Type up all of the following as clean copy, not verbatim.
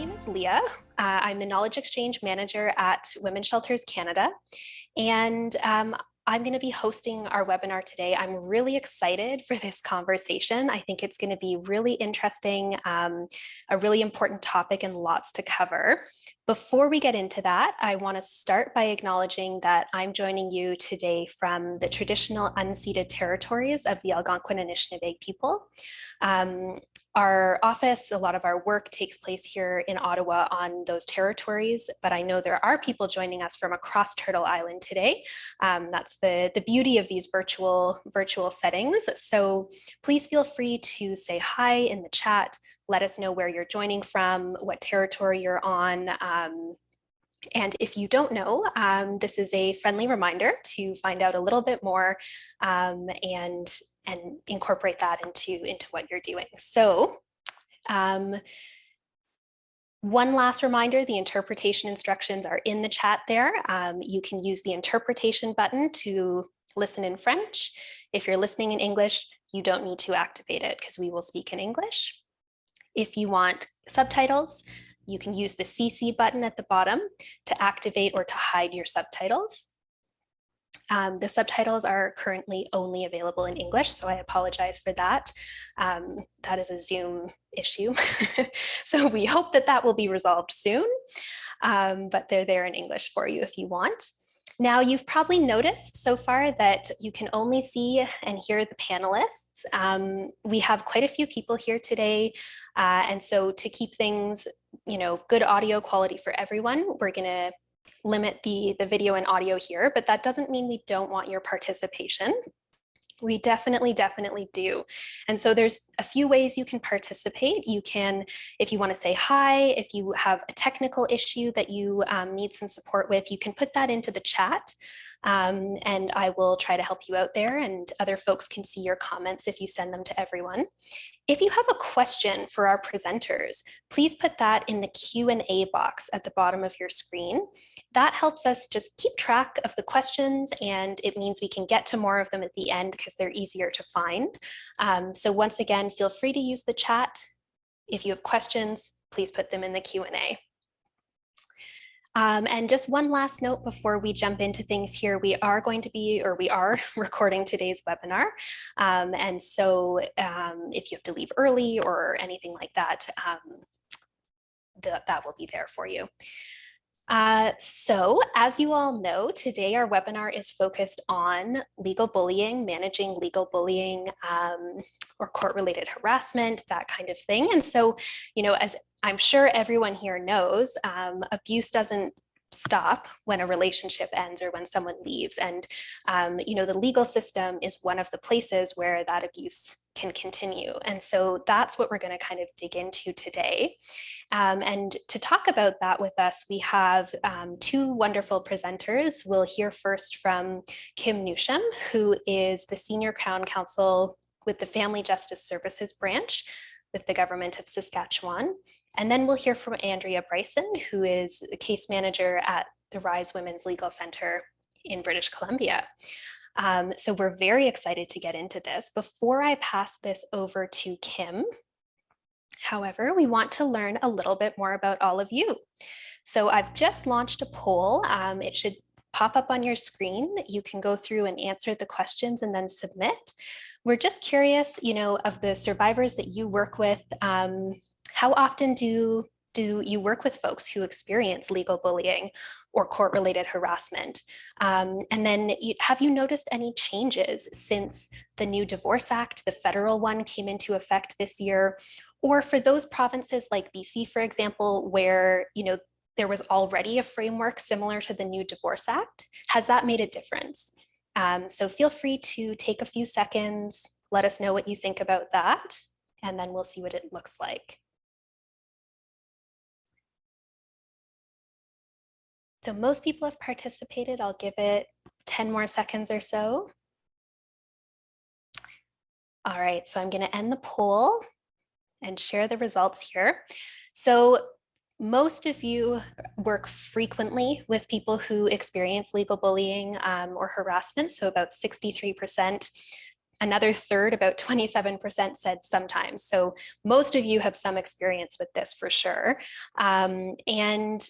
name is Leah. I'm the Knowledge Exchange Manager at Women's Shelters Canada, and I'm going to be hosting our webinar today. I'm really excited for this conversation. I think it's going to be really interesting, a really important topic and lots to cover. Before we get into that, I want to start by acknowledging that I'm joining you today from the traditional unceded territories of the Algonquin and Anishinaabe people. Our office, a lot of our work takes place here in Ottawa on those territories, but I know there are people joining us from across Turtle Island today. That's the beauty of these virtual settings. So please feel free to say hi in the chat. Let us know where you're joining from, what territory you're on. And if you don't know, this is a friendly reminder to find out a little bit more and incorporate that into what you're doing. So one last reminder, the interpretation instructions are in the chat there. You can use the interpretation button to listen in French. If you're listening in English, you don't need to activate it because we will speak in English. If you want subtitles, you can use the CC button at the bottom to activate or to hide your subtitles. The subtitles are currently only available in English, so I apologize for that. That is a Zoom issue. So we hope that that will be resolved soon, but they're there in English for you if you want. Now, you've probably noticed so far that you can only see and hear the panelists. We have quite a few people here today, and so to keep things, good audio quality for everyone, we're going to limit the video and audio here, but that doesn't mean we don't want your participation. We definitely do. And so there's a few ways you can participate. You can, if you want to say hi, if you have a technical issue that you need some support with, you can put that into the chat. And I will try to help you out there, and other folks can see your comments if you send them to everyone. If you have a question for our presenters, please put that in the Q&A box at the bottom of your screen. That helps us just keep track of the questions, and it means we can get to more of them at the end because they're easier to find. So once again, feel free to use the chat. If you have questions, please put them in the Q&A. And just one last note before we jump into things here, we are recording today's webinar. And so if you have to leave early or anything like that, that will be there for you. So as you all know, today our webinar is focused on legal bullying, managing legal bullying or court-related harassment, that kind of thing. And so, as I'm sure everyone here knows, abuse doesn't stop when a relationship ends or when someone leaves. And, the legal system is one of the places where that abuse can continue. And so that's what we're going to kind of dig into today. And to talk about that with us, we have two wonderful presenters. We'll hear first from Kim Newsham, who is the Senior Crown Counsel with the Family Justice Services branch with the Government of Saskatchewan. And then we'll hear from Andrea Bryson, who is the case manager at the Rise Women's Legal Center in British Columbia. So we're very excited to get into this. Before I pass this over to Kim, however, we want to learn a little bit more about all of you. So I've just launched a poll. It should pop up on your screen. You can go through and answer the questions and then submit. We're just curious, of the survivors that you work with, how often do you work with folks who experience legal bullying or court-related harassment? And then have you noticed any changes since the new Divorce Act, the federal one, came into effect this year? Or for those provinces like BC, for example, where there was already a framework similar to the new Divorce Act, has that made a difference? So feel free to take a few seconds, let us know what you think about that, and then we'll see what it looks like. So most people have participated. I'll give it 10 more seconds or so. All right, so I'm going to end the poll and share the results here. So most of you work frequently with people who experience legal bullying or harassment, so about 63%. Another third, about 27%, said sometimes. So most of you have some experience with this for sure. And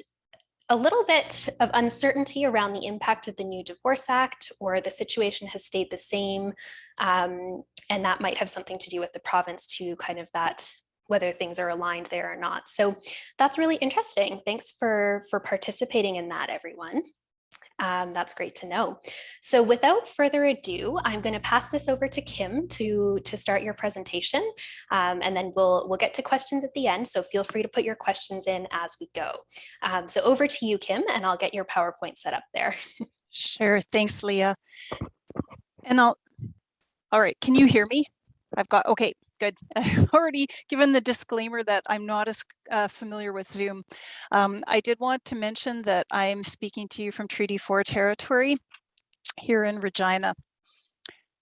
a little bit of uncertainty around the impact of the new Divorce Act, or the situation has stayed the same. And that might have something to do with the province too, kind of that, whether things are aligned there or not. So that's really interesting. Thanks for participating in that, everyone. That's great to know. So without further ado, I'm going to pass this over to Kim to start your presentation, and then we'll get to questions at the end. So feel free to put your questions in as we go. So over to you, Kim, and I'll get your PowerPoint set up there. Sure. Thanks, Leah. And all right. Can you hear me? Okay, good. I've already given the disclaimer that I'm not as familiar with Zoom. I did want to mention that I'm speaking to you from Treaty 4 territory here in Regina.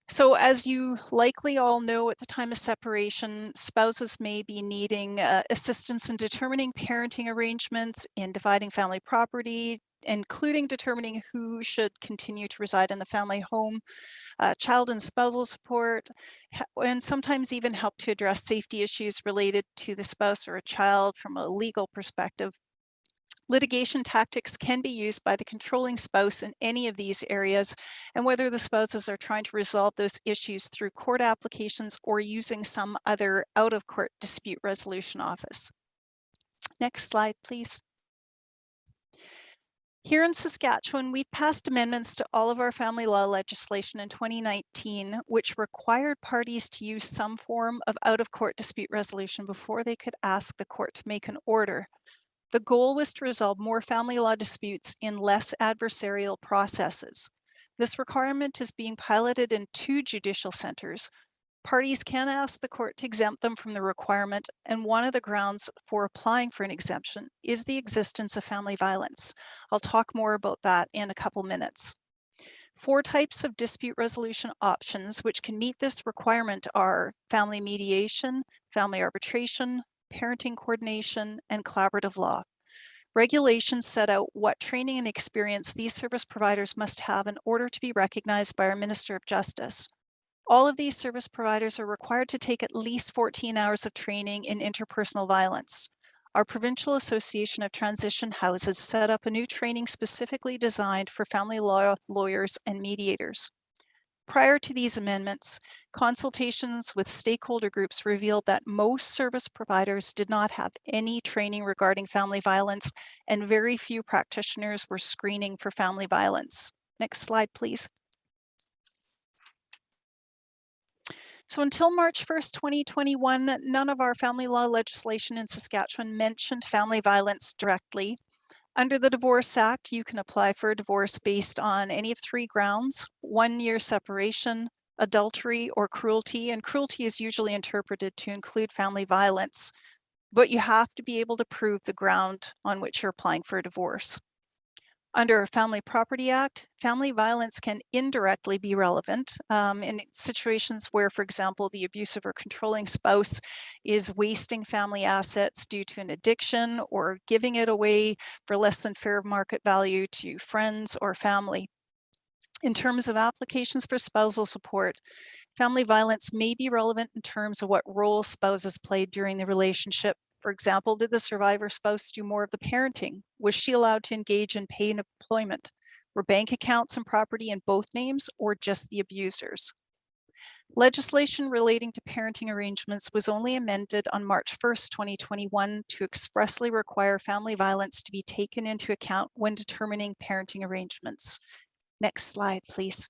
So as you likely all know, at the time of separation, spouses may be needing assistance in determining parenting arrangements, in dividing family property, including determining who should continue to reside in the family home, child and spousal support, and sometimes even help to address safety issues related to the spouse or a child from a legal perspective. Litigation tactics can be used by the controlling spouse in any of these areas, and whether the spouses are trying to resolve those issues through court applications or using some other out-of-court dispute resolution office. Next slide, please. Here in Saskatchewan, we passed amendments to all of our family law legislation in 2019, which required parties to use some form of out-of-court dispute resolution before they could ask the court to make an order. The goal was to resolve more family law disputes in less adversarial processes. This requirement is being piloted in 2 judicial centers. Parties can ask the court to exempt them from the requirement, and one of the grounds for applying for an exemption is the existence of family violence. I'll talk more about that in a couple minutes. 4 types of dispute resolution options which can meet this requirement are family mediation, family arbitration, parenting coordination, and collaborative law. Regulations set out what training and experience these service providers must have in order to be recognized by our Minister of Justice. All of these service providers are required to take at least 14 hours of training in interpersonal violence. Our Provincial Association of Transition Houses set up a new training specifically designed for family law lawyers and mediators. Prior to these amendments, consultations with stakeholder groups revealed that most service providers did not have any training regarding family violence, and very few practitioners were screening for family violence. Next slide, please. So until March 1st, 2021, none of our family law legislation in Saskatchewan mentioned family violence directly. Under the Divorce Act, you can apply for a divorce based on any of 3 grounds: 1-year separation, adultery, or cruelty, and cruelty is usually interpreted to include family violence, but you have to be able to prove the ground on which you're applying for a divorce. Under our Family Property Act, family violence can indirectly be relevant in situations where, for example, the abusive or controlling spouse is wasting family assets due to an addiction or giving it away for less than fair market value to friends or family. In terms of applications for spousal support, family violence may be relevant in terms of what role spouses played during the relationship. For example, did the survivor spouse do more of the parenting? Was she allowed to engage in paid employment? Were bank accounts and property in both names, or just the abusers? Legislation relating to parenting arrangements was only amended on March 1st, 2021 to expressly require family violence to be taken into account when determining parenting arrangements. Next slide, please.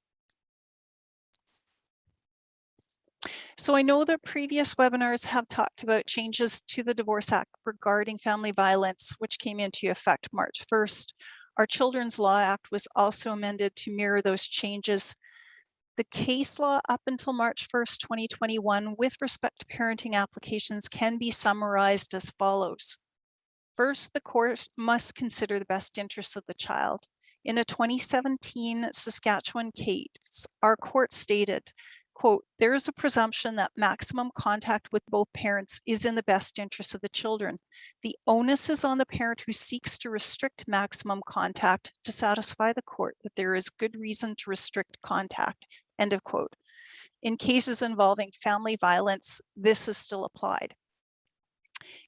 So I know that previous webinars have talked about changes to the Divorce Act regarding family violence, which came into effect March 1st. Our Children's Law Act was also amended to mirror those changes. The case law up until March 1st, 2021, with respect to parenting applications can be summarized as follows. First, the court must consider the best interests of the child. In a 2017 Saskatchewan case, our court stated, quote, "There is a presumption that maximum contact with both parents is in the best interest of the children. The onus is on the parent who seeks to restrict maximum contact to satisfy the court that there is good reason to restrict contact," end of quote. In cases involving family violence, this is still applied.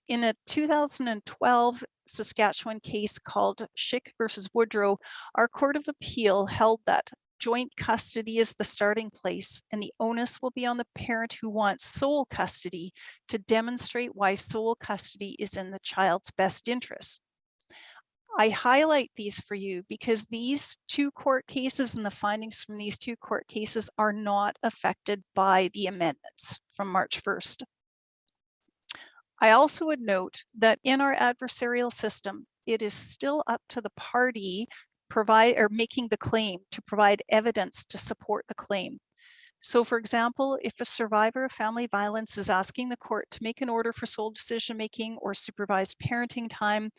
In a 2012 Saskatchewan case called Schick versus Woodrow, our Court of Appeal held that joint custody is the starting place, and the onus will be on the parent who wants sole custody to demonstrate why sole custody is in the child's best interest. I highlight these for you because these two court cases and the findings from these two court cases are not affected by the amendments from March 1st. I also would note that in our adversarial system, it is still up to the party making the claim to provide evidence to support the claim. So for example, if a survivor of family violence is asking the court to make an order for sole decision-making or supervised parenting time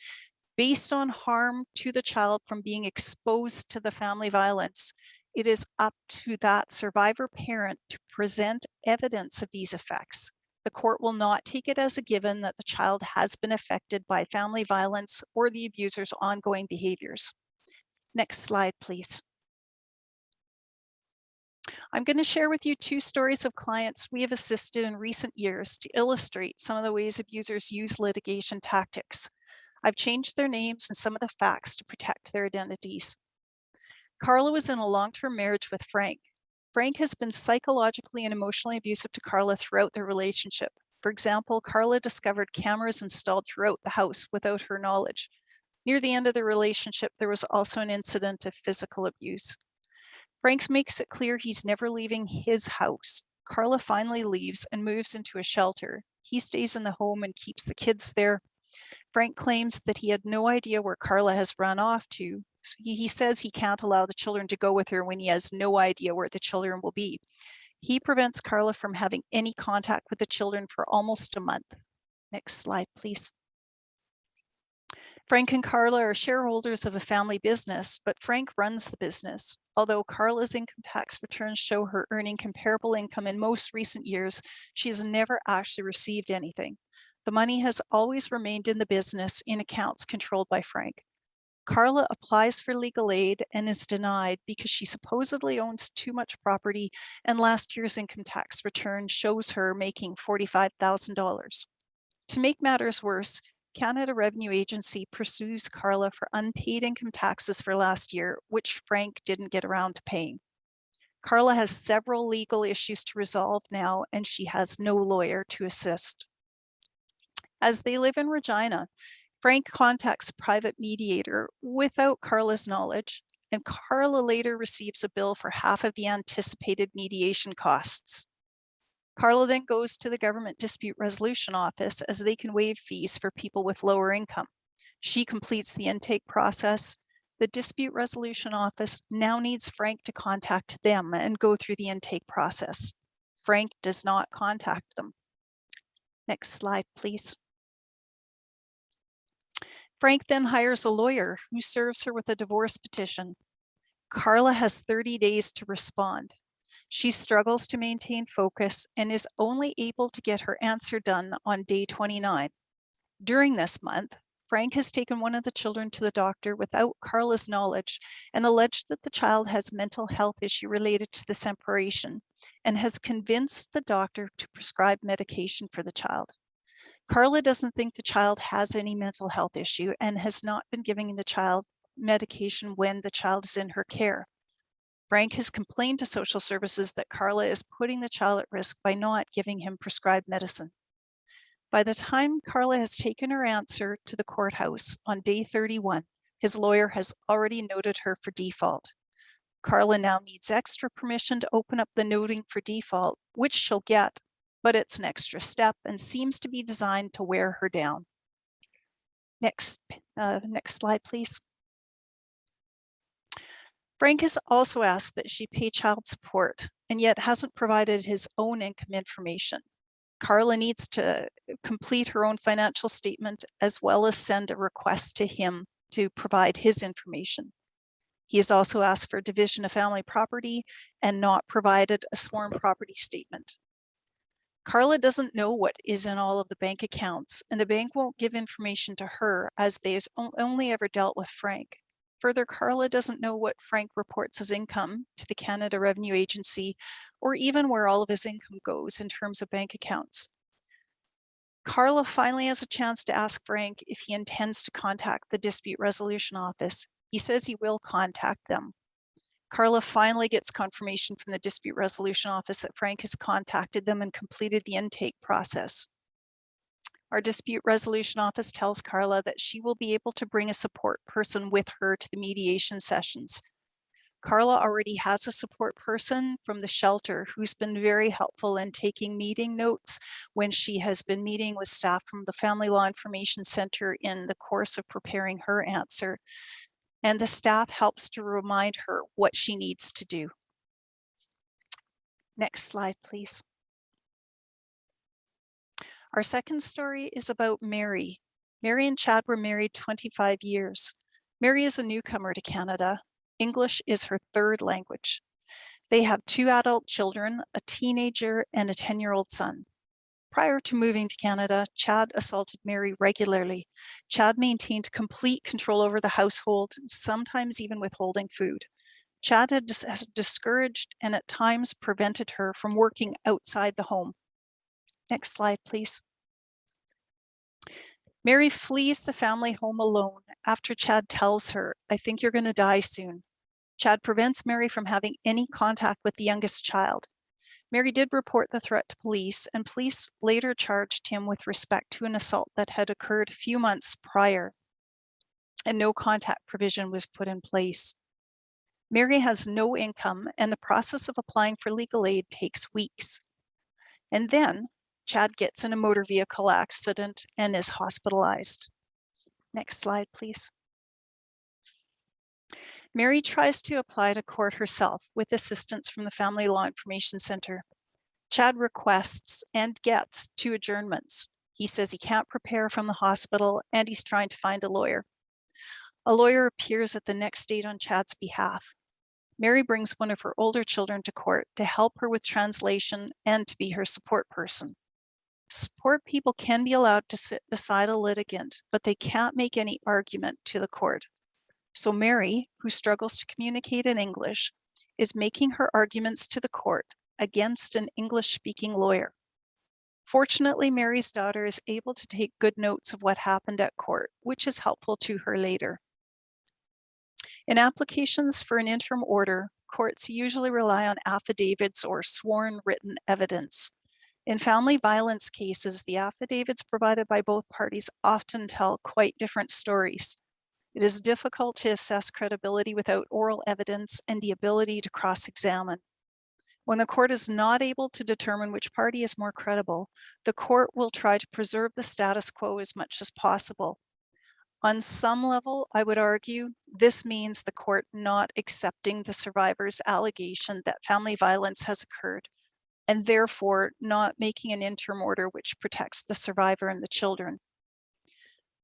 based on harm to the child from being exposed to the family violence, it is up to that survivor parent to present evidence of these effects. The court will not take it as a given that the child has been affected by family violence or the abuser's ongoing behaviors. Next slide, please. I'm going to share with you two stories of clients we have assisted in recent years to illustrate some of the ways abusers use litigation tactics. I've changed their names and some of the facts to protect their identities. Carla was in a long-term marriage with Frank. Frank has been psychologically and emotionally abusive to Carla throughout their relationship. For example, Carla discovered cameras installed throughout the house without her knowledge. Near the end of the relationship, there was also an incident of physical abuse. Frank makes it clear he's never leaving his house. Carla finally leaves and moves into a shelter. He stays in the home and keeps the kids there. Frank claims that he had no idea where Carla has run off to. So he says he can't allow the children to go with her when he has no idea where the children will be. He prevents Carla from having any contact with the children for almost a month. Next slide, please. Frank and Carla are shareholders of a family business, but Frank runs the business. Although Carla's income tax returns show her earning comparable income in most recent years, she has never actually received anything. The money has always remained in the business in accounts controlled by Frank. Carla applies for legal aid and is denied because she supposedly owns too much property, and last year's income tax return shows her making $45,000. To make matters worse, Canada Revenue Agency pursues Carla for unpaid income taxes for last year, which Frank didn't get around to paying. Carla has several legal issues to resolve now, and she has no lawyer to assist. As they live in Regina, Frank contacts a private mediator without Carla's knowledge, and Carla later receives a bill for half of the anticipated mediation costs. Carla then goes to the Government Dispute Resolution Office as they can waive fees for people with lower income. She completes the intake process. The Dispute Resolution Office now needs Frank to contact them and go through the intake process. Frank does not contact them. Next slide, please. Frank then hires a lawyer who serves her with a divorce petition. Carla has 30 days to respond. She struggles to maintain focus and is only able to get her answer done on day 29. During this month, Frank has taken one of the children to the doctor without Carla's knowledge and alleged that the child has a mental health issue related to the separation and has convinced the doctor to prescribe medication for the child. Carla doesn't think the child has any mental health issue and has not been giving the child medication when the child is in her care. Frank has complained to social services that Carla is putting the child at risk by not giving him prescribed medicine. By the time Carla has taken her answer to the courthouse on day 31, his lawyer has already noted her for default. Carla now needs extra permission to open up the noting for default, which she'll get, but it's an extra step and seems to be designed to wear her down. Next slide, please. Frank has also asked that she pay child support and yet hasn't provided his own income information. Carla needs to complete her own financial statement as well as send a request to him to provide his information. He has also asked for division of family property and not provided a sworn property statement. Carla doesn't know what is in all of the bank accounts, and the bank won't give information to her as they has only ever dealt with Frank. Further, Carla doesn't know what Frank reports as income to the Canada Revenue Agency or even where all of his income goes in terms of bank accounts. Carla finally has a chance to ask Frank if he intends to contact the dispute resolution office. He says he will contact them. Carla finally gets confirmation from the dispute resolution office that Frank has contacted them and completed the intake process. Our dispute resolution office tells Carla that she will be able to bring a support person with her to the mediation sessions. Carla already has a support person from the shelter who's been very helpful in taking meeting notes when she has been meeting with staff from the Family Law Information Center in the course of preparing her answer. And the staff helps to remind her what she needs to do. Next slide, please. Our second story is about Mary. Mary and Chad were married 25 years. Mary is a newcomer to Canada. English is her third language. They have 2 adult children, a teenager and a 10-year-old son. Prior to moving to Canada, Chad assaulted Mary regularly. Chad maintained complete control over the household, sometimes even withholding food. Chad has discouraged and at times prevented her from working outside the home. Next slide, please. Mary flees the family home alone after Chad tells her, "I think you're going to die soon." Chad prevents Mary from having any contact with the youngest child. Mary did report the threat to police, and police later charged him with respect to an assault that had occurred a few months prior, and no contact provision was put in place. Mary has no income, and the process of applying for legal aid takes weeks. And then Chad gets in a motor vehicle accident and is hospitalized. Next slide, please. Mary tries to apply to court herself with assistance from the Family Law Information Center. Chad requests and gets 2 adjournments. He says he can't prepare from the hospital and he's trying to find a lawyer. A lawyer appears at the next date on Chad's behalf. Mary brings one of her older children to court to help her with translation and to be her support person. Support people can be allowed to sit beside a litigant, but they can't make any argument to the court. So Mary, who struggles to communicate in English, is making her arguments to the court against an English-speaking lawyer. Fortunately, Mary's daughter is able to take good notes of what happened at court, which is helpful to her later. In applications for an interim order, courts usually rely on affidavits or sworn written evidence. In family violence cases, the affidavits provided by both parties often tell quite different stories. It is difficult to assess credibility without oral evidence and the ability to cross-examine. When the court is not able to determine which party is more credible, the court will try to preserve the status quo as much as possible. On some level, I would argue, this means the court not accepting the survivor's allegation that family violence has occurred, and therefore not making an interim order which protects the survivor and the children.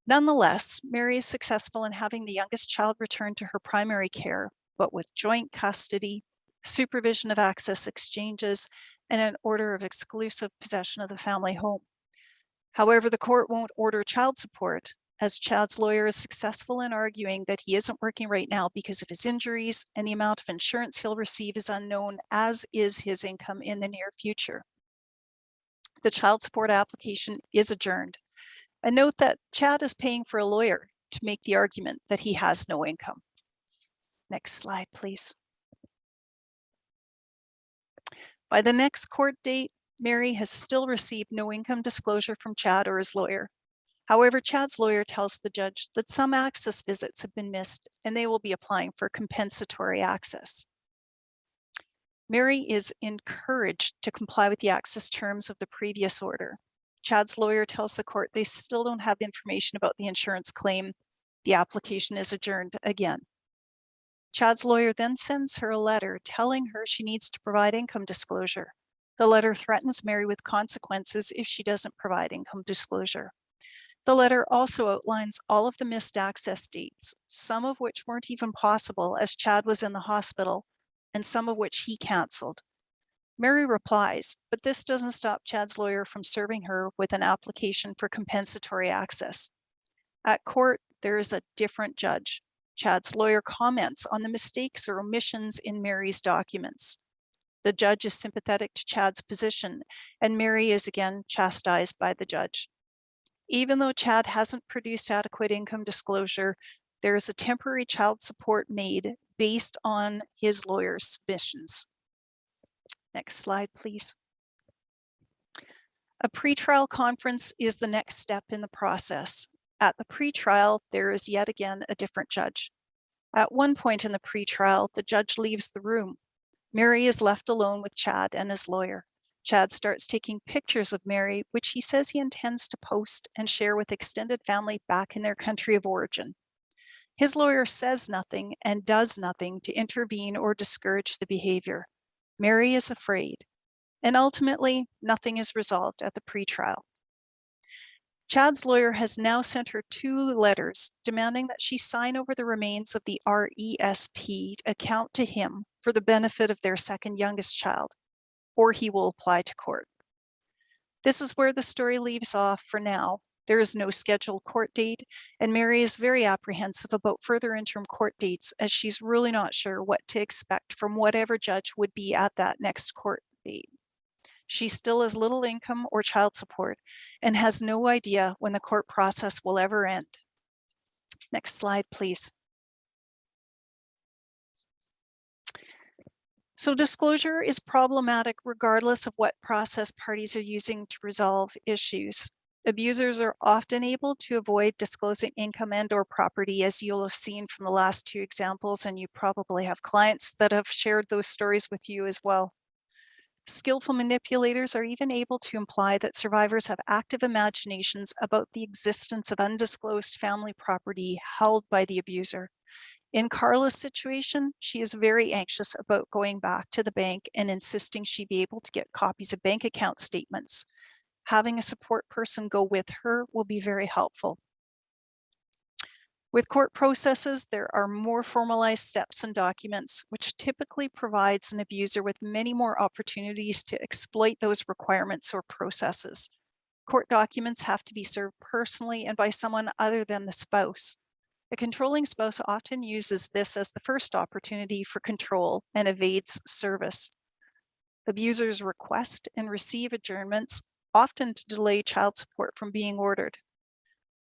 Nonetheless, Mary is successful in having the youngest child returned to her primary care, but with joint custody, supervision of access exchanges, and an order of exclusive possession of the family home. However, the court won't order child support, as Chad's lawyer is successful in arguing that he isn't working right now because of his injuries and the amount of insurance he'll receive is unknown, as is his income in the near future. The child support application is adjourned. And note that Chad is paying for a lawyer to make the argument that he has no income. Next slide, please. By the next court date, Mary has still received no income disclosure from Chad or his lawyer. However, Chad's lawyer tells the judge that some access visits have been missed and they will be applying for compensatory access. Mary is encouraged to comply with the access terms of the previous order. Chad's lawyer tells the court they still don't have information about the insurance claim. The application is adjourned again. Chad's lawyer then sends her a letter telling her she needs to provide income disclosure. The letter threatens Mary with consequences if she doesn't provide income disclosure. The letter also outlines all of the missed access dates, some of which weren't even possible as Chad was in the hospital, and some of which he canceled. Mary replies, but this doesn't stop Chad's lawyer from serving her with an application for compensatory access. At court, there is a different judge. Chad's lawyer comments on the mistakes or omissions in Mary's documents. The judge is sympathetic to Chad's position, and Mary is again chastised by the judge. Even though Chad hasn't produced adequate income disclosure, there is a temporary child support made based on his lawyer's submissions. Next slide, please. A pretrial conference is the next step in the process. At the pretrial, there is yet again a different judge. At one point in the pretrial, the judge leaves the room. Mary is left alone with Chad and his lawyer. Chad starts taking pictures of Mary, which he says he intends to post and share with extended family back in their country of origin. His lawyer says nothing and does nothing to intervene or discourage the behavior. Mary is afraid, and ultimately, nothing is resolved at the pretrial. Chad's lawyer has now sent her 2 letters demanding that she sign over the remains of the RESP account to him for the benefit of their second youngest child, or he will apply to court. This is where the story leaves off for now. There is no scheduled court date, and Mary is very apprehensive about further interim court dates, as she's really not sure what to expect from whatever judge would be at that next court date. She still has little income or child support and has no idea when the court process will ever end. Next slide, please. So disclosure is problematic regardless of what process parties are using to resolve issues. Abusers are often able to avoid disclosing income and/or property, as you'll have seen from the last 2 examples, and you probably have clients that have shared those stories with you as well. Skillful manipulators are even able to imply that survivors have active imaginations about the existence of undisclosed family property held by the abuser. In Carla's situation, she is very anxious about going back to the bank and insisting she be able to get copies of bank account statements. Having a support person go with her will be very helpful. With court processes, there are more formalized steps and documents, which typically provides an abuser with many more opportunities to exploit those requirements or processes. Court documents have to be served personally and by someone other than the spouse. A controlling spouse often uses this as the first opportunity for control and evades service. Abusers request and receive adjournments, often to delay child support from being ordered.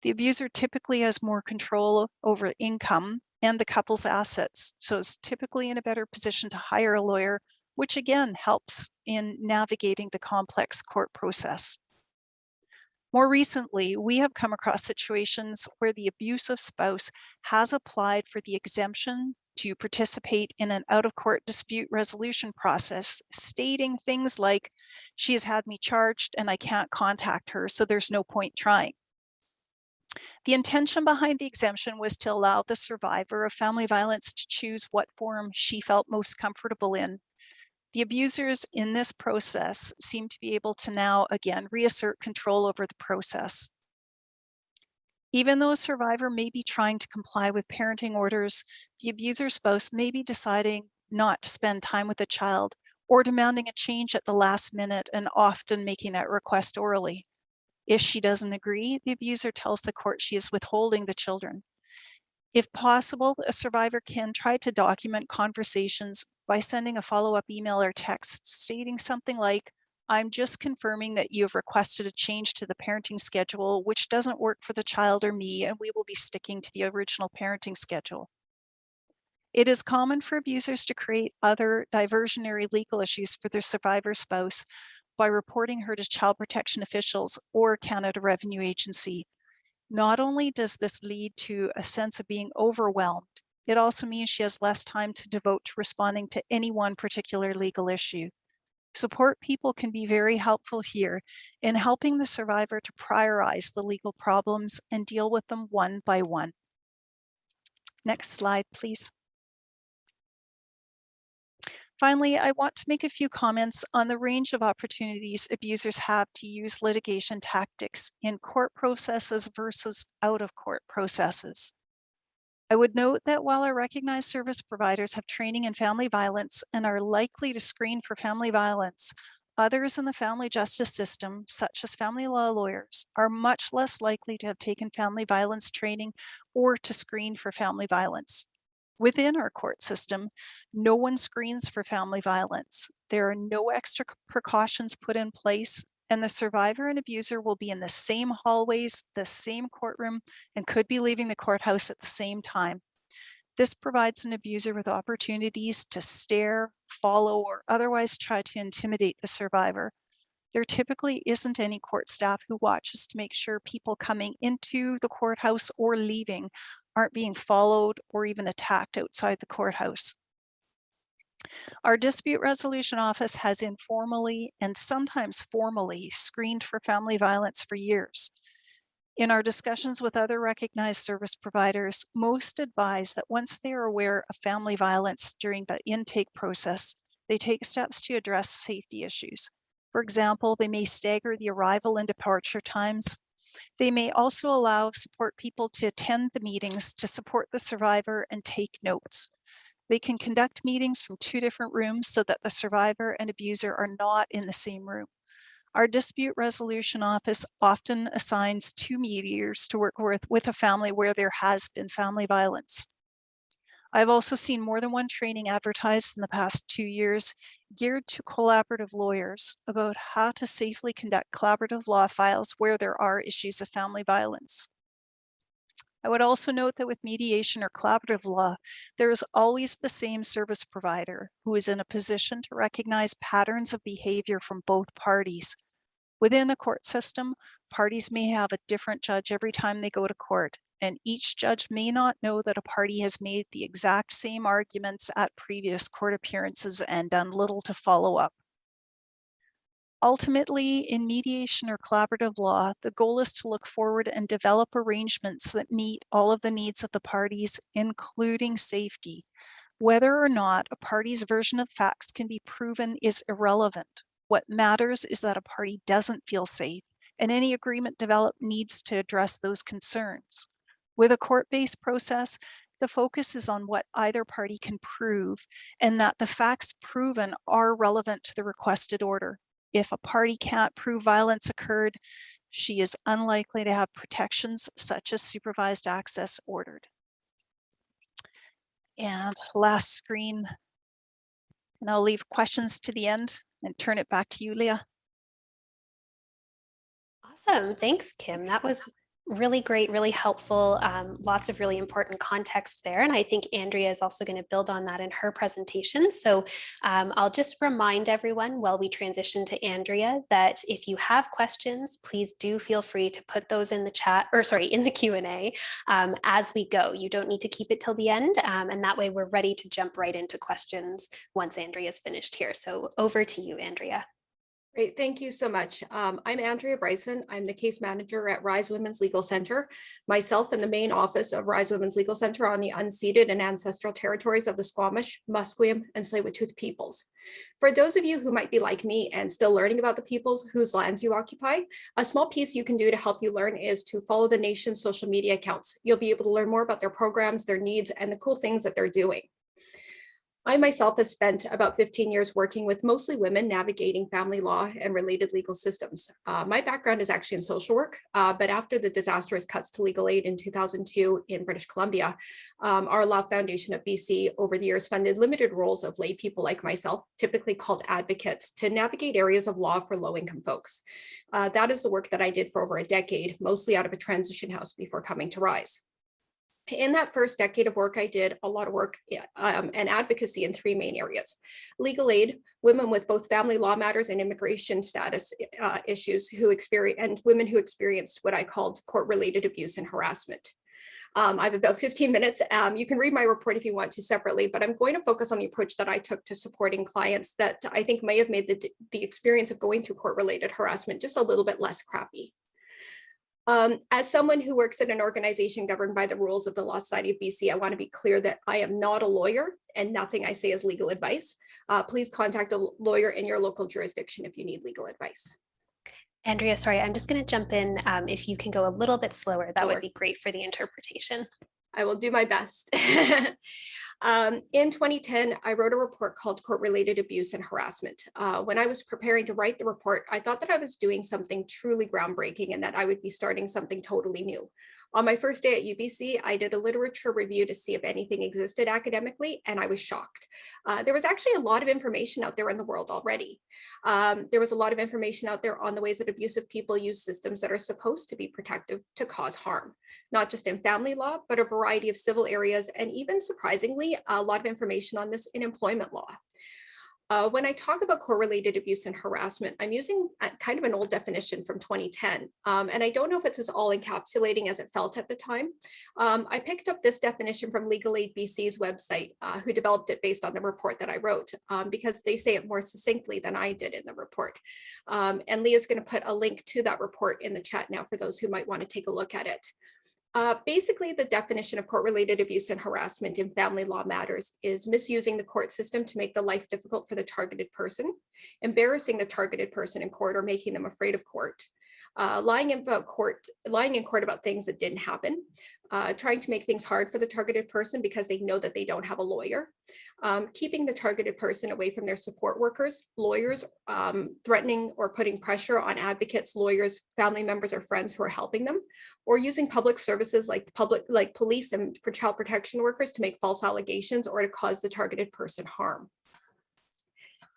The abuser typically has more control over income and the couple's assets, so is typically in a better position to hire a lawyer, which again helps in navigating the complex court process. More recently, we have come across situations where the abusive spouse has applied for the exemption to participate in an out-of-court dispute resolution process, stating things like, "She has had me charged and I can't contact her, so there's no point trying." The intention behind the exemption was to allow the survivor of family violence to choose what form she felt most comfortable in. The abusers in this process seem to be able to now again reassert control over the process. Even though a survivor may be trying to comply with parenting orders, the abuser spouse may be deciding not to spend time with the child or demanding a change at the last minute, and often making that request orally. If she doesn't agree, the abuser tells the court she is withholding the children. If possible, a survivor can try to document conversations by sending a follow-up email or text stating something like, "I'm just confirming that you have requested a change to the parenting schedule, which doesn't work for the child or me, and we will be sticking to the original parenting schedule." It is common for abusers to create other diversionary legal issues for their survivor spouse by reporting her to child protection officials or Canada Revenue Agency. Not only does this lead to a sense of being overwhelmed, it also means she has less time to devote to responding to any one particular legal issue. Support people can be very helpful here in helping the survivor to prioritize the legal problems and deal with them one by one. Next slide, please. Finally, I want to make a few comments on the range of opportunities abusers have to use litigation tactics in court processes versus out-of-court processes. I would note that while our recognized service providers have training in family violence and are likely to screen for family violence, others in the family justice system, such as family law lawyers, are much less likely to have taken family violence training or to screen for family violence. Within our court system, no one screens for family violence. There are no extra precautions put in place, and the survivor and abuser will be in the same hallways, the same courtroom, and could be leaving the courthouse at the same time. This provides an abuser with opportunities to stare, follow, or otherwise try to intimidate the survivor. There typically isn't any court staff who watches to make sure people coming into the courthouse or leaving aren't being followed or even attacked outside the courthouse. Our dispute resolution office has informally and sometimes formally screened for family violence for years. In our discussions with other recognized service providers, most advise that once they are aware of family violence during the intake process, they take steps to address safety issues. For example, they may stagger the arrival and departure times. They may also allow support people to attend the meetings to support the survivor and take notes. They can conduct meetings from 2 different rooms so that the survivor and abuser are not in the same room. Our dispute resolution office often assigns 2 mediators to work with a family where there has been family violence. I've also seen more than one training advertised in the past 2 years geared to collaborative lawyers about how to safely conduct collaborative law files where there are issues of family violence. I would also note that with mediation or collaborative law, there is always the same service provider who is in a position to recognize patterns of behavior from both parties. Within the court system, parties may have a different judge every time they go to court, and each judge may not know that a party has made the exact same arguments at previous court appearances and done little to follow up. Ultimately, in mediation or collaborative law, the goal is to look forward and develop arrangements that meet all of the needs of the parties, including safety. Whether or not a party's version of facts can be proven is irrelevant. What matters is that a party doesn't feel safe, and any agreement developed needs to address those concerns. With a court-based process, the focus is on what either party can prove and that the facts proven are relevant to the requested order. If a party can't prove violence occurred, she is unlikely to have protections such as supervised access ordered. And last screen, and I'll leave questions to the end and turn it back to you, Leah. Awesome. Thanks, Kim. That was really great, really helpful. Lots of really important context there. And I think Andrea is also going to build on that in her presentation. So I'll just remind everyone while we transition to Andrea that if you have questions, please do feel free to put those in the chat, or sorry, in the Q&A as we go. You don't need to keep it till the end. And that way we're ready to jump right into questions once Andrea's finished here. So over to you, Andrea. Great, thank you so much. I'm Andrea Bryson. I'm the case manager at Rise Women's Legal Center. Myself and the main office of Rise Women's Legal Center on the unceded and ancestral territories of the Squamish, Musqueam, and Tsleil-Waututh peoples. For those of you who might be like me and still learning about the peoples whose lands you occupy, a small piece you can do to help you learn is to follow the nation's social media accounts. You'll be able to learn more about their programs, their needs, and the cool things that they're doing. I myself have spent about 15 years working with mostly women navigating family law and related legal systems. My background is actually in social work, but after the disastrous cuts to legal aid in 2002 in British Columbia, our Law Foundation of BC over the years funded limited roles of lay people like myself, typically called advocates, to navigate areas of law for low-income folks. That is the work that I did for over a decade, mostly out of a transition house before coming to Rise. In that first decade of work, I did a lot of work and advocacy in 3 main areas: legal aid, women with both family law matters and immigration status issues and women who experienced what I called court-related abuse and harassment. I have about 15 minutes. You can read my report if you want to separately, but I'm going to focus on the approach that I took to supporting clients that I think may have made the experience of going through court-related harassment just a little bit less crappy. As someone who works at an organization governed by the rules of the Law Society of BC, I want to be clear that I am not a lawyer and nothing I say is legal advice. Please contact a lawyer in your local jurisdiction if you need legal advice. Andrea, sorry, I'm just going to jump in. If you can go a little bit slower, that Sure. would be great for the interpretation. I will do my best. In 2010, I wrote a report called Court-Related Abuse and Harassment. When I was preparing to write the report, I thought that I was doing something truly groundbreaking and that I would be starting something totally new. On my first day at UBC, I did a literature review to see if anything existed academically, and I was shocked. There was actually a lot of information out there in the world already. There was a lot of information out there on the ways that abusive people use systems that are supposed to be protective to cause harm, not just in family law, but a variety of civil areas, and even surprisingly, a lot of information on this in employment law. When I talk about court-related abuse and harassment, I'm using kind of an old definition from 2010, and I don't know if it's as all encapsulating as it felt at the time. I picked up this definition from Legal Aid BC's website, who developed it based on the report that I wrote, because they say it more succinctly than I did in the report. And Leah's going to put a link to that report in the chat now for those who might want to take a look at it. Basically, the definition of court-related abuse and harassment in family law matters is misusing the court system to make the life difficult for the targeted person, embarrassing the targeted person in court or making them afraid of court, lying in court about things that didn't happen, trying to make things hard for the targeted person because they know that they don't have a lawyer, keeping the targeted person away from their support workers, lawyers, threatening or putting pressure on advocates, lawyers, family members, or friends who are helping them, or using public services like police and child protection workers to make false allegations or to cause the targeted person harm.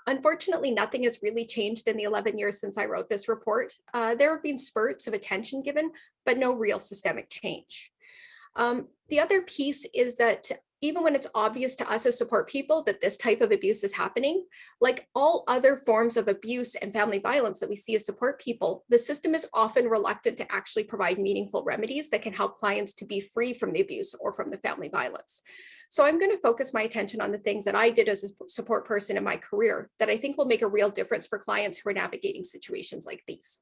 Unfortunately, nothing has really changed in the 11 years since I wrote this report. There have been spurts of attention given, but no real systemic change. The other piece is that even when it's obvious to us as support people that this type of abuse is happening, like all other forms of abuse and family violence that we see as support people, the system is often reluctant to actually provide meaningful remedies that can help clients to be free from the abuse or from the family violence. So I'm going to focus my attention on the things that I did as a support person in my career that I think will make a real difference for clients who are navigating situations like these.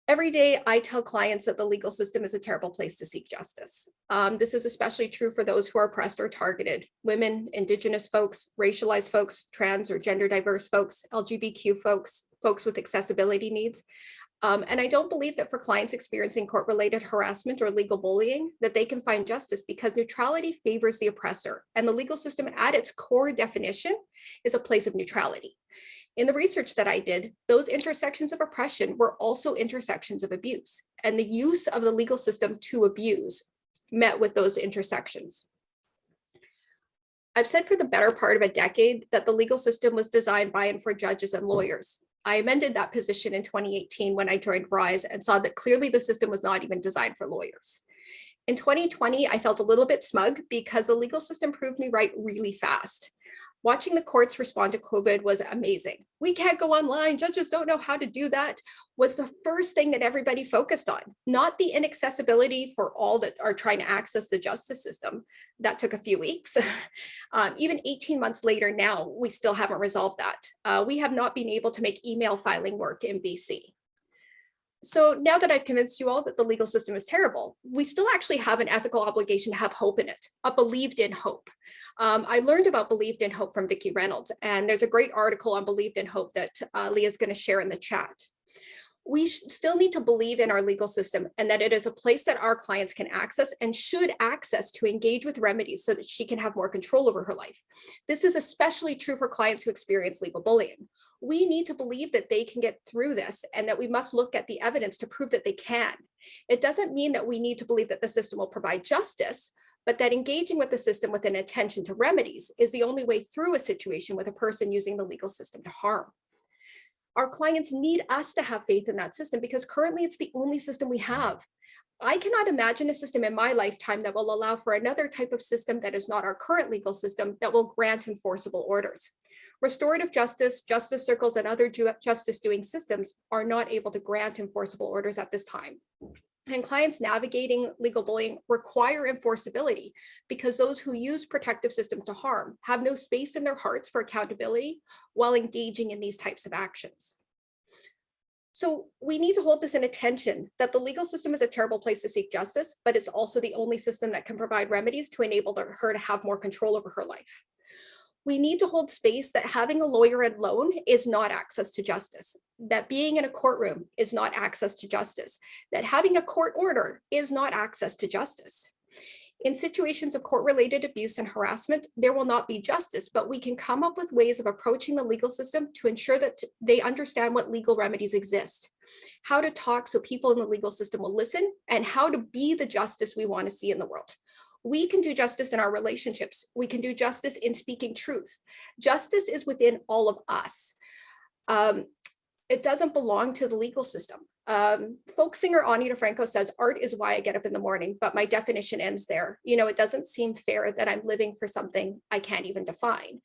Every day, I tell clients that the legal system is a terrible place to seek justice. This is especially true for those who are oppressed or targeted: women, Indigenous folks, racialized folks, trans or gender diverse folks, LGBTQ folks, folks with accessibility needs. And I don't believe that for clients experiencing court-related harassment or legal bullying, that they can find justice because neutrality favors the oppressor, and the legal system at its core definition is a place of neutrality. In the research that I did, those intersections of oppression were also intersections of abuse, and the use of the legal system to abuse met with those intersections. I've said for the better part of a decade that the legal system was designed by and for judges and lawyers. I amended that position in 2018 when I joined RISE and saw that clearly the system was not even designed for lawyers. In 2020, I felt a little bit smug because the legal system proved me right really fast. Watching the courts respond to COVID was amazing. We can't go online, judges don't know how to do that, was the first thing that everybody focused on, not the inaccessibility for all that are trying to access the justice system. That took a few weeks. Even 18 months later now, we still haven't resolved that. We have not been able to make email filing work in BC. So now that I've convinced you all that the legal system is terrible, we still actually have an ethical obligation to have hope in it, a believed in hope. I learned about believed in hope from Vicki Reynolds, and there's a great article on believed in hope that Leah's going to share in the chat. We still need to believe in our legal system and that it is a place that our clients can access and should access to engage with remedies so that she can have more control over her life. This is especially true for clients who experience legal bullying. We need to believe that they can get through this and that we must look at the evidence to prove that they can. It doesn't mean that we need to believe that the system will provide justice, but that engaging with the system with an attention to remedies is the only way through a situation with a person using the legal system to harm. Our clients need us to have faith in that system because currently it's the only system we have. I cannot imagine a system in my lifetime that will allow for another type of system that is not our current legal system that will grant enforceable orders. Restorative justice, justice circles, and other justice doing systems are not able to grant enforceable orders at this time. And clients navigating legal bullying require enforceability because those who use protective systems to harm have no space in their hearts for accountability while engaging in these types of actions. So we need to hold this in attention that the legal system is a terrible place to seek justice, but it's also the only system that can provide remedies to enable her to have more control over her life. We need to hold space that having a lawyer alone is not access to justice, that being in a courtroom is not access to justice, that having a court order is not access to justice. In situations of court-related abuse and harassment, there will not be justice, but we can come up with ways of approaching the legal system to ensure that they understand what legal remedies exist, how to talk so people in the legal system will listen, and how to be the justice we want to see in the world. We can do justice in our relationships. We can do justice in speaking truth. Justice is within all of us. It doesn't belong to the legal system. Folk singer Ani DeFranco says, art is why I get up in the morning, but my definition ends there. You know, it doesn't seem fair that I'm living for something I can't even define.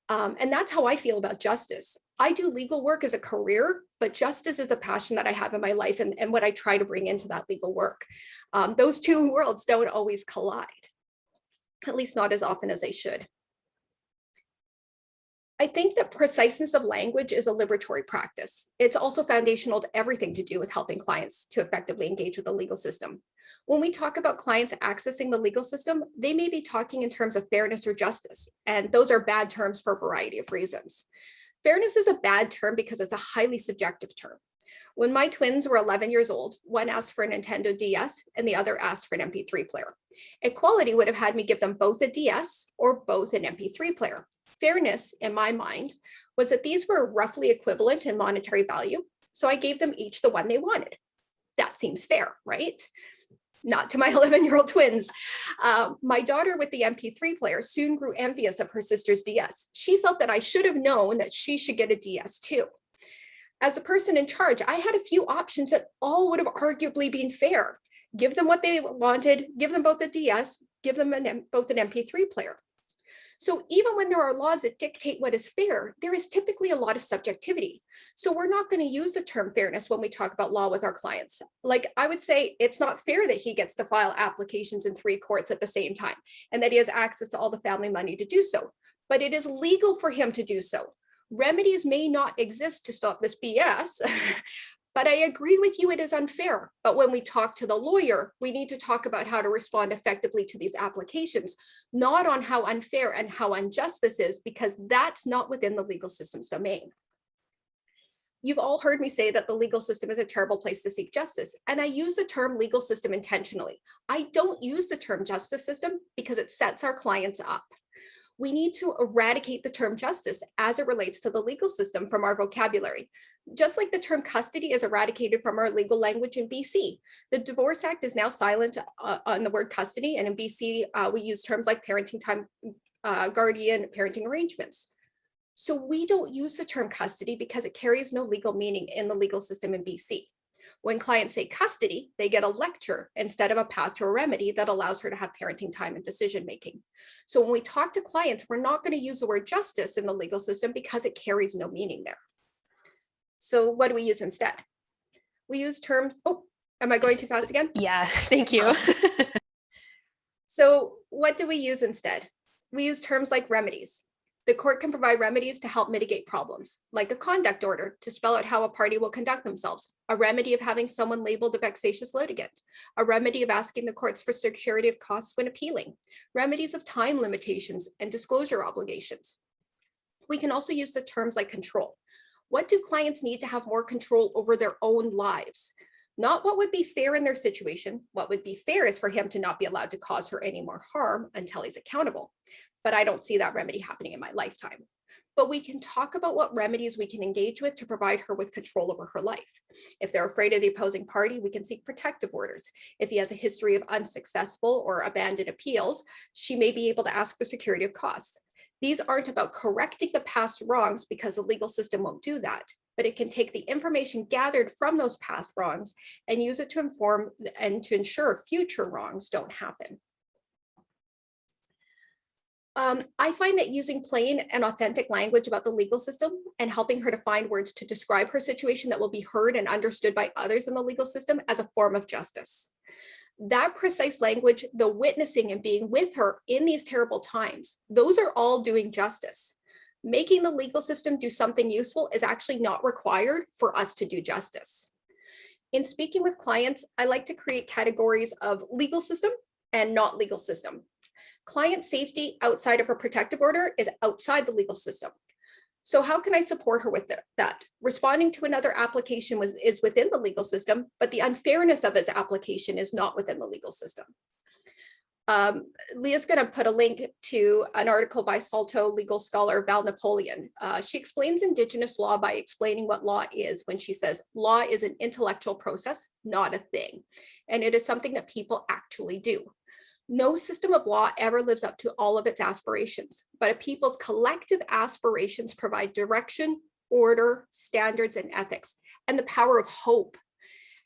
And that's how I feel about justice. I do legal work as a career, but justice is the passion that I have in my life and what I try to bring into that legal work. Those two worlds don't always collide, at least not as often as they should. I think that preciseness of language is a liberatory practice. It's also foundational to everything to do with helping clients to effectively engage with the legal system. When we talk about clients accessing the legal system, they may be talking in terms of fairness or justice, and those are bad terms for a variety of reasons. Fairness is a bad term because it's a highly subjective term. When my twins were 11 years old, one asked for a Nintendo DS and the other asked for an MP3 player. Equality would have had me give them both a DS or both an MP3 player. Fairness, in my mind, was that these were roughly equivalent in monetary value, so I gave them each the one they wanted. That seems fair, right? Not to my 11-year-old twins. My daughter with the MP3 player soon grew envious of her sister's DS. She felt that I should have known that she should get a DS too. As the person in charge, I had a few options that all would have arguably been fair. Give them what they wanted, give them both a DS, give them both an MP3 player. So even when there are laws that dictate what is fair, there is typically a lot of subjectivity. So we're not going to use the term fairness when we talk about law with our clients. Like I would say, it's not fair that he gets to file applications in 3 courts at the same time and that he has access to all the family money to do so. But it is legal for him to do so. Remedies may not exist to stop this BS, but I agree with you, it is unfair. But when we talk to the lawyer, we need to talk about how to respond effectively to these applications, not on how unfair and how unjust this is, because that's not within the legal system's domain. You've all heard me say that the legal system is a terrible place to seek justice, and I use the term legal system intentionally. I don't use the term justice system because it sets our clients up. We need to eradicate the term justice as it relates to the legal system from our vocabulary. Just like the term custody is eradicated from our legal language in BC. The Divorce Act is now silent on the word custody, and in BC, we use terms like parenting time, guardian, parenting arrangements. So we don't use the term custody because it carries no legal meaning in the legal system in BC. When clients say custody, they get a lecture instead of a path to a remedy that allows her to have parenting time and decision-making. So when we talk to clients, we're not going to use the word justice in the legal system because it carries no meaning there. So what do we use instead? We use terms, oh, am I going too fast again? Yeah, thank you. So what do we use instead? We use terms like remedies. The court can provide remedies to help mitigate problems, like a conduct order to spell out how a party will conduct themselves, a remedy of having someone labeled a vexatious litigant, a remedy of asking the courts for security of costs when appealing, remedies of time limitations and disclosure obligations. We can also use the terms like control. What do clients need to have more control over their own lives? Not what would be fair in their situation. What would be fair is for him to not be allowed to cause her any more harm until he's accountable. But I don't see that remedy happening in my lifetime. But we can talk about what remedies we can engage with to provide her with control over her life. If they're afraid of the opposing party, we can seek protective orders. If he has a history of unsuccessful or abandoned appeals, she may be able to ask for security of costs. These aren't about correcting the past wrongs because the legal system won't do that, but it can take the information gathered from those past wrongs and use it to inform and to ensure future wrongs don't happen. I find that using plain and authentic language about the legal system and helping her to find words to describe her situation that will be heard and understood by others in the legal system as a form of justice. That precise language, the witnessing and being with her in these terrible times, those are all doing justice. Making the legal system do something useful is actually not required for us to do justice. In speaking with clients, I like to create categories of legal system and not legal system. Client safety outside of a protective order is outside the legal system. So how can I support her with that? Responding to another application is within the legal system, but the unfairness of its application is not within the legal system. Leah's going to put a link to an article by Salto legal scholar Val Napoleon. She explains Indigenous law by explaining what law is when she says law is an intellectual process, not a thing. And it is something that people actually do. No system of law ever lives up to all of its aspirations, but a people's collective aspirations provide direction, order, standards, and ethics, and the power of hope.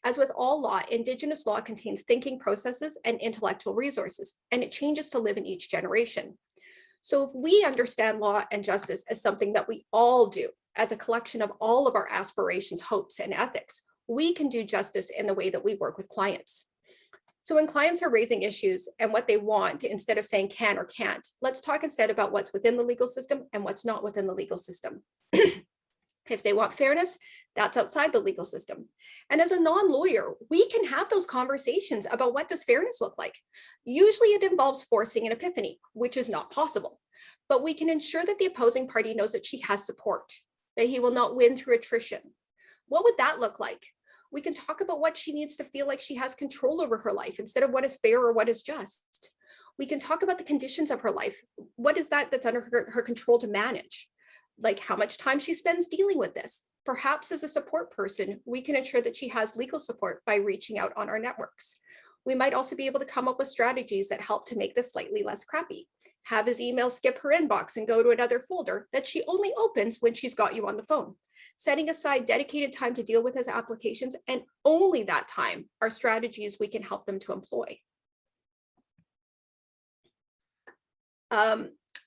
As with all law, Indigenous law contains thinking processes and intellectual resources, and it changes to live in each generation. So if we understand law and justice as something that we all do, as a collection of all of our aspirations, hopes, and ethics, we can do justice in the way that we work with clients. So when clients are raising issues and what they want, instead of saying can or can't, let's talk instead about what's within the legal system and what's not within the legal system. If they want fairness, that's outside the legal system. And as a non-lawyer, we can have those conversations about what does fairness look like. Usually it involves forcing an epiphany, which is not possible. But we can ensure that the opposing party knows that she has support, that he will not win through attrition. What would that look like? We can talk about what she needs to feel like she has control over her life instead of what is fair or what is just. We can talk about the conditions of her life. What is that that's under her control to manage? Like how much time she spends dealing with this. Perhaps as a support person, we can ensure that she has legal support by reaching out on our networks. We might also be able to come up with strategies that help to make this slightly less crappy. Have his email skip her inbox and go to another folder that she only opens when she's got you on the phone. Setting aside dedicated time to deal with his applications, and only that time are strategies we can help them to employ.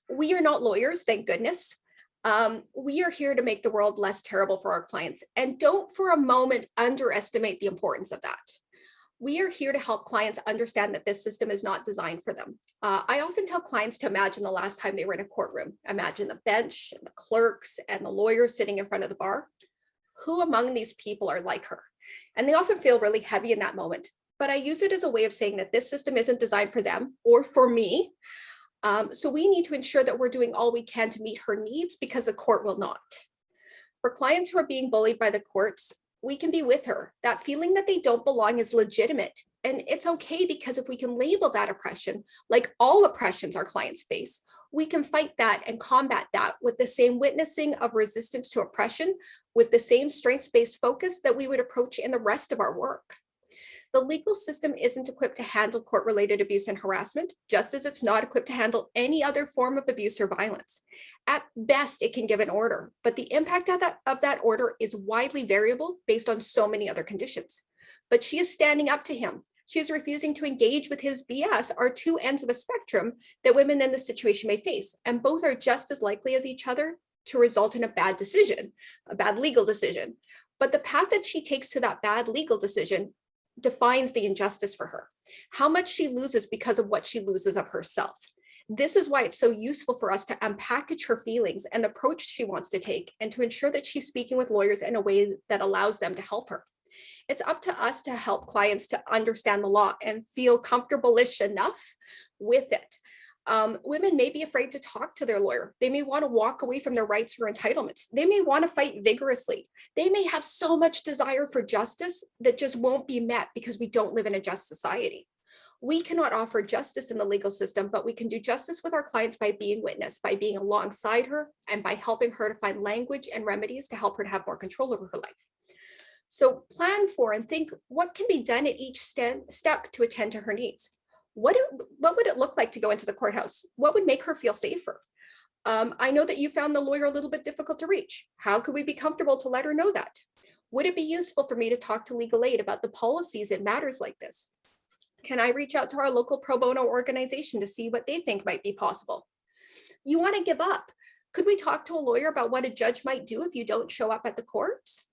We are not lawyers, thank goodness. We are here to make the world less terrible for our clients, and don't for a moment underestimate the importance of that. We are here to help clients understand that this system is not designed for them. I often tell clients to imagine the last time they were in a courtroom. Imagine the bench, and the clerks, and the lawyers sitting in front of the bar. Who among these people are like her? And they often feel really heavy in that moment. But I use it as a way of saying that this system isn't designed for them or for me. So we need to ensure that we're doing all we can to meet her needs, because the court will not. For clients who are being bullied by the courts, we can be with her. That feeling that they don't belong is legitimate. And it's okay, because if we can label that oppression, like all oppressions our clients face, we can fight that and combat that with the same witnessing of resistance to oppression, with the same strengths-based focus that we would approach in the rest of our work. The legal system isn't equipped to handle court-related abuse and harassment, just as it's not equipped to handle any other form of abuse or violence. At best, it can give an order, but the impact of that order is widely variable based on so many other conditions. But she is standing up to him. She is refusing to engage with his BS, are two ends of a spectrum that women in this situation may face, and both are just as likely as each other to result in a bad decision, a bad legal decision. But the path that she takes to that bad legal decision defines the injustice for her, how much she loses because of what she loses of herself. This is why it's so useful for us to unpackage her feelings and the approach she wants to take, and to ensure that she's speaking with lawyers in a way that allows them to help her. It's up to us to help clients to understand the law and feel comfortable-ish enough with it. Women may be afraid to talk to their lawyer. They may want to walk away from their rights or entitlements. They may want to fight vigorously. They may have so much desire for justice that just won't be met because we don't live in a just society. We cannot offer justice in the legal system, but we can do justice with our clients by being witness, by being alongside her, and by helping her to find language and remedies to help her to have more control over her life. So plan for and think what can be done at each step to attend to her needs. What would it look like to go into the courthouse? What would make her feel safer? I know that you found the lawyer a little bit difficult to reach. How could we be comfortable to let her know that? Would it be useful for me to talk to legal aid about the policies in matters like this? Can I reach out to our local pro bono organization to see what they think might be possible? You want to give up? Could we talk to a lawyer about what a judge might do if you don't show up at the courts?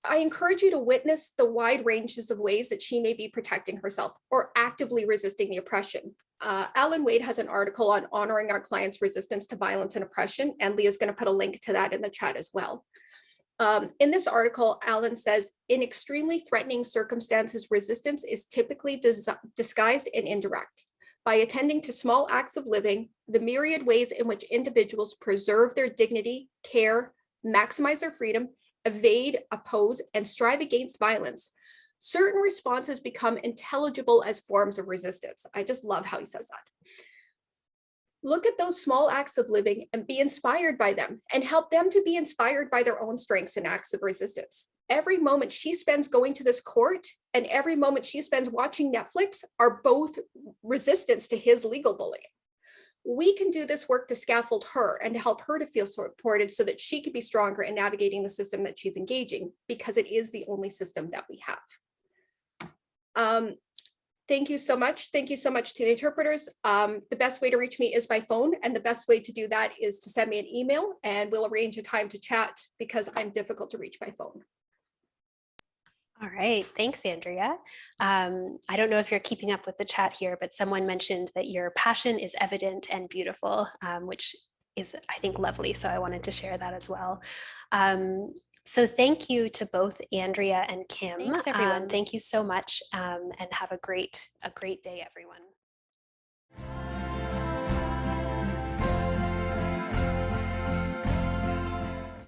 I encourage you to witness the wide ranges of ways that she may be protecting herself or actively resisting the oppression. Alan Wade has an article on honoring our clients' resistance to violence and oppression, and Leah's going to put a link to that in the chat as well. In this article, Alan says, in extremely threatening circumstances, resistance is typically disguised and indirect. By attending to small acts of living, the myriad ways in which individuals preserve their dignity, care, maximize their freedom, evade, oppose, and strive against violence, certain responses become intelligible as forms of resistance. I just love how he says that. Look at those small acts of living and be inspired by them, and help them to be inspired by their own strengths and acts of resistance. Every moment she spends going to this court and every moment she spends watching Netflix are both resistance to his legal bullying. We can do this work to scaffold her and to help her to feel supported so that she can be stronger in navigating the system that she's engaging, because it is the only system that we have. Thank you so much. Thank you so much to the interpreters. The best way to reach me is by phone, and the best way to do that is to send me an email, and we'll arrange a time to chat because I'm difficult to reach by phone. All right, thanks, Andrea. I don't know if you're keeping up with the chat here, but someone mentioned that your passion is evident and beautiful, which is, I think, lovely. So I wanted to share that as well. So thank you to both Andrea and Kim. Thanks, everyone. Thank you so much, and have a great day, everyone.